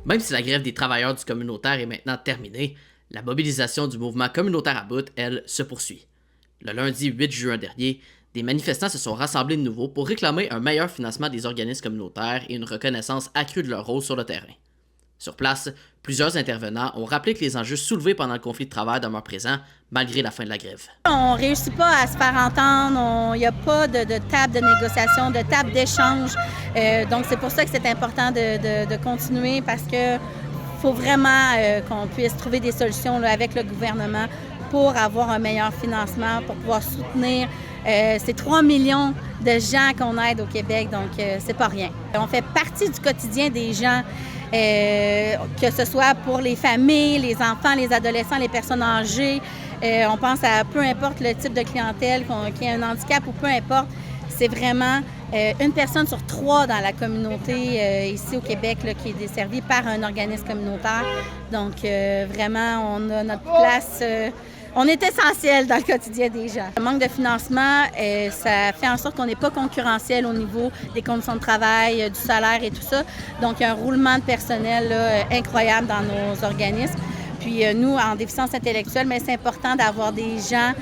Même si la grève des travailleurs du communautaire est maintenant terminée, la mobilisation du mouvement communautaire à bout, elle, se poursuit. Le lundi 8 juin dernier, des manifestants se sont rassemblés de nouveau pour réclamer un meilleur financement des organismes communautaires et une reconnaissance accrue de leur rôle sur le terrain. Sur place, plusieurs intervenants ont rappelé que les enjeux soulevés pendant le conflit de travail demeurent présents malgré la fin de la grève. On ne réussit pas à se faire entendre, il n'y a pas de table de négociation, de table d'échange. Donc c'est pour ça que c'est important de continuer parce que faut vraiment qu'on puisse trouver des solutions là, avec le gouvernement pour avoir un meilleur financement, pour pouvoir soutenir ces 3 millions de gens qu'on aide au Québec, donc c'est pas rien. On fait partie du quotidien des gens, que ce soit pour les familles, les enfants, les adolescents, les personnes âgées. On pense à peu importe le type de clientèle, qui a un handicap ou peu importe. C'est vraiment une personne sur 3 dans la communauté ici au Québec là, qui est desservie par un organisme communautaire. Donc vraiment, on a notre place. On est essentiel dans le quotidien des gens. Le manque de financement, ça fait en sorte qu'on n'est pas concurrentiel au niveau des conditions de travail, du salaire et tout ça. Donc, il y a un roulement de personnel là, incroyable dans nos organismes. Puis nous, en déficience intellectuelle, mais c'est important d'avoir des gens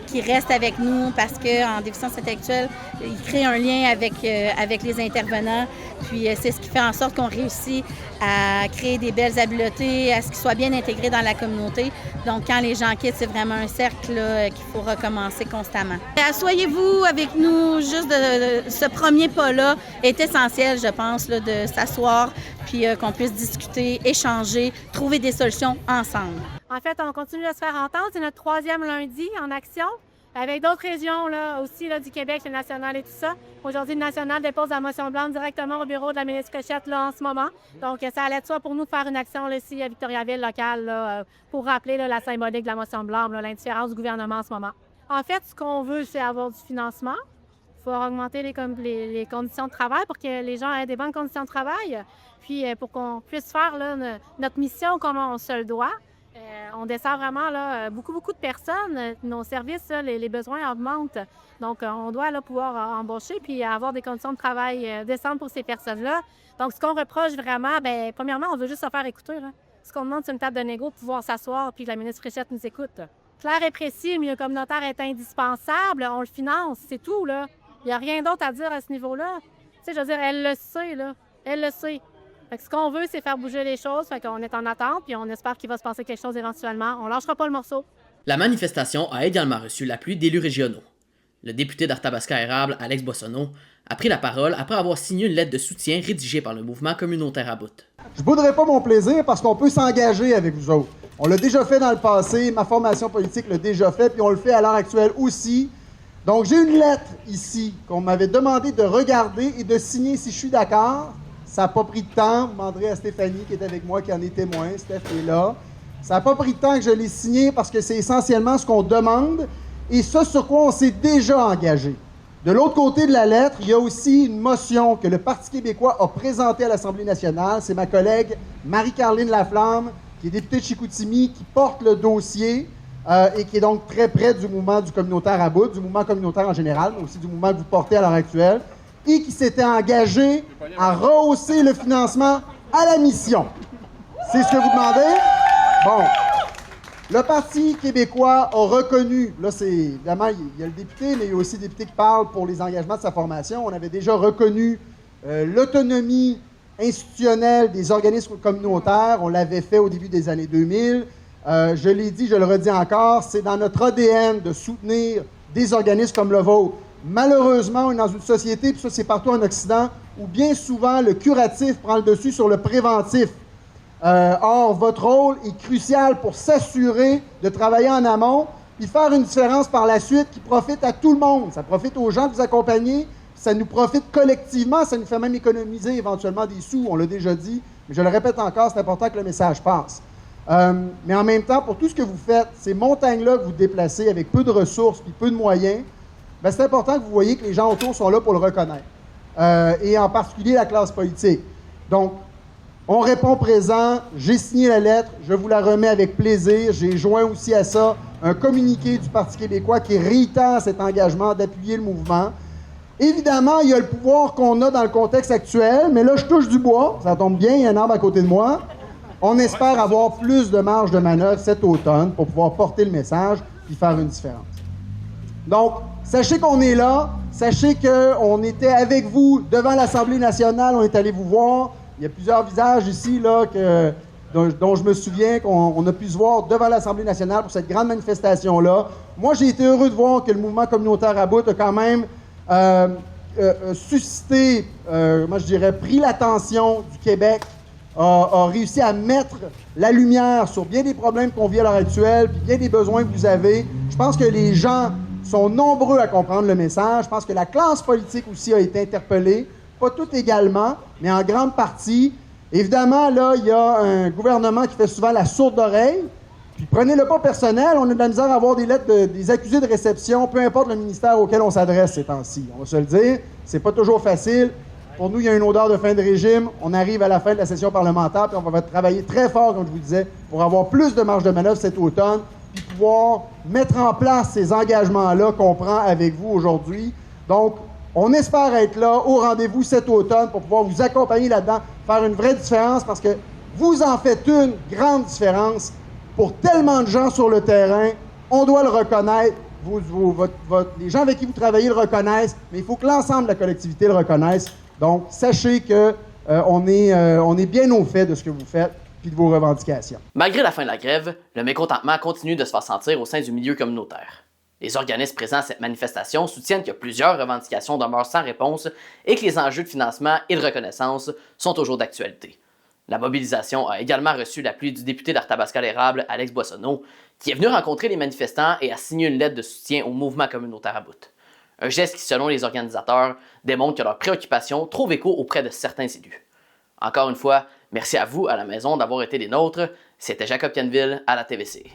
qui restent avec nous parce qu'en déficience intellectuelle, ils créent un lien avec les intervenants. Puis c'est ce qui fait en sorte qu'on réussit à créer des belles habiletés, à ce qu'ils soient bien intégrés dans la communauté. Donc quand les gens quittent, c'est vraiment un cercle là, qu'il faut recommencer constamment. Asseyez-vous avec nous, juste ce premier pas-là est essentiel, je pense, là, de s'asseoir puis qu'on puisse discuter, échanger, trouver des solutions ensemble. En fait, on continue de se faire entendre. C'est notre 3e lundi en action avec d'autres régions là, aussi là, du Québec, le national et tout ça. Aujourd'hui, le national dépose la motion blanche directement au bureau de la ministre Cochette là, en ce moment. Donc, ça allait de soi pour nous de faire une action là, ici à Victoriaville locale là, pour rappeler là, la symbolique de la motion blanche, là, l'indifférence du gouvernement en ce moment. En fait, ce qu'on veut, c'est avoir du financement. Il faut augmenter les conditions de travail pour que les gens aient des bonnes conditions de travail. Puis, pour qu'on puisse faire là, notre mission comme on se le doit. On dessert vraiment là, beaucoup de personnes. Nos services, là, les besoins augmentent. Donc, on doit là, pouvoir embaucher puis avoir des conditions de travail décentes pour ces personnes-là. Donc, ce qu'on reproche vraiment, bien, premièrement, on veut juste se faire écouter. Là. Ce qu'on demande, c'est une table de négo pour pouvoir s'asseoir puis que la ministre Fréchette nous écoute. Clair et précis, le milieu communautaire est indispensable. On le finance, c'est tout. Là. Il n'y a rien d'autre à dire à ce niveau-là. Tu sais, je veux dire, elle le sait, là. Elle le sait. Fait que ce qu'on veut, c'est faire bouger les choses. Fait qu'on est en attente, puis on espère qu'il va se passer quelque chose éventuellement. On lâchera pas le morceau. La manifestation a également reçu l'appui d'élus régionaux. Le député d'Arthabasca-Érable, Alex Boissonneau, a pris la parole après avoir signé une lettre de soutien rédigée par le mouvement communautaire à bout. Je bouderai pas mon plaisir parce qu'on peut s'engager avec vous autres. On l'a déjà fait dans le passé, ma formation politique l'a déjà fait, puis on le fait à l'heure actuelle aussi. Donc j'ai une lettre ici qu'on m'avait demandé de regarder et de signer si je suis d'accord. Ça n'a pas pris de temps. Vous demanderez à Stéphanie qui est avec moi, qui en est témoin. Steph est là. Ça n'a pas pris de temps que je l'ai signé parce que c'est essentiellement ce qu'on demande et ça sur quoi on s'est déjà engagé. De l'autre côté de la lettre, il y a aussi une motion que le Parti québécois a présentée à l'Assemblée nationale. C'est ma collègue Marie-Carline Laflamme, qui est députée de Chicoutimi, qui porte le dossier et qui est donc très près du mouvement du communautaire à bout, du mouvement communautaire en général, mais aussi du mouvement que vous portez à l'heure actuelle, et qui s'était engagé à rehausser le financement à la mission. C'est ce que vous demandez? Bon. Le Parti québécois a reconnu, là c'est, évidemment, il y a le député, mais il y a aussi le député qui parle pour les engagements de sa formation. On avait déjà reconnu l'autonomie institutionnelle des organismes communautaires. On l'avait fait au début des années 2000. Je l'ai dit, je le redis encore, c'est dans notre ADN de soutenir des organismes comme le vôtre. Malheureusement, on est dans une société, puis ça c'est partout en Occident, où bien souvent le curatif prend le dessus sur le préventif. Or, votre rôle est crucial pour s'assurer de travailler en amont, puis faire une différence par la suite qui profite à tout le monde. Ça profite aux gens que vous accompagnez, ça nous profite collectivement, ça nous fait même économiser éventuellement des sous, on l'a déjà dit, mais je le répète encore, c'est important que le message passe. Mais en même temps, pour tout ce que vous faites, ces montagnes-là que vous déplacez avec peu de ressources puis peu de moyens, bien, c'est important que vous voyez que les gens autour sont là pour le reconnaître, et en particulier la classe politique. Donc, on répond présent, j'ai signé la lettre, je vous la remets avec plaisir. J'ai joint aussi à ça un communiqué du Parti québécois qui réitère cet engagement d'appuyer le mouvement. Évidemment, il y a le pouvoir qu'on a dans le contexte actuel, mais là, je touche du bois, ça tombe bien, il y a un arbre à côté de moi. On espère avoir plus de marge de manœuvre cet automne pour pouvoir porter le message et faire une différence. Donc, sachez qu'on est là, sachez qu'on était avec vous devant l'Assemblée nationale, on est allé vous voir. Il y a plusieurs visages ici là, dont je me souviens qu'on a pu se voir devant l'Assemblée nationale pour cette grande manifestation-là. Moi, j'ai été heureux de voir que le mouvement communautaire à bout a quand même suscité, moi je dirais, pris l'attention du Québec, a réussi à mettre la lumière sur bien des problèmes qu'on vit à l'heure actuelle, puis bien des besoins que vous avez. Je pense que les gens sont nombreux à comprendre le message. Je pense que la classe politique aussi a été interpellée, pas toute également, mais en grande partie. Évidemment, là, il y a un gouvernement qui fait souvent la sourde oreille. Puis prenez-le pas personnel, on a de la misère à avoir des lettres des accusés de réception, peu importe le ministère auquel on s'adresse ces temps-ci. On va se le dire, c'est pas toujours facile. Pour nous, il y a une odeur de fin de régime. On arrive à la fin de la session parlementaire, puis on va travailler très fort, comme je vous disais, pour avoir plus de marge de manœuvre cet automne, puis pouvoir mettre en place ces engagements-là qu'on prend avec vous aujourd'hui. Donc, on espère être là au rendez-vous cet automne pour pouvoir vous accompagner là-dedans, faire une vraie différence, parce que vous en faites une grande différence pour tellement de gens sur le terrain. On doit le reconnaître. Les gens avec qui vous travaillez le reconnaissent, mais il faut que l'ensemble de la collectivité le reconnaisse. Donc, sachez qu'on est bien au fait de ce que vous faites et de vos revendications. Malgré la fin de la grève, le mécontentement continue de se faire sentir au sein du milieu communautaire. Les organismes présents à cette manifestation soutiennent que plusieurs revendications demeurent sans réponse et que les enjeux de financement et de reconnaissance sont toujours d'actualité. La mobilisation a également reçu l'appui du député d'Arthabasca-l'Érable, Alex Boissonneau, qui est venu rencontrer les manifestants et a signé une lettre de soutien au mouvement communautaire à bout. Un geste qui, selon les organisateurs, démontre que leurs préoccupations trouvent écho auprès de certains élus. Encore une fois, merci à vous à la maison d'avoir été des nôtres. C'était Jacob Canville à la TVC.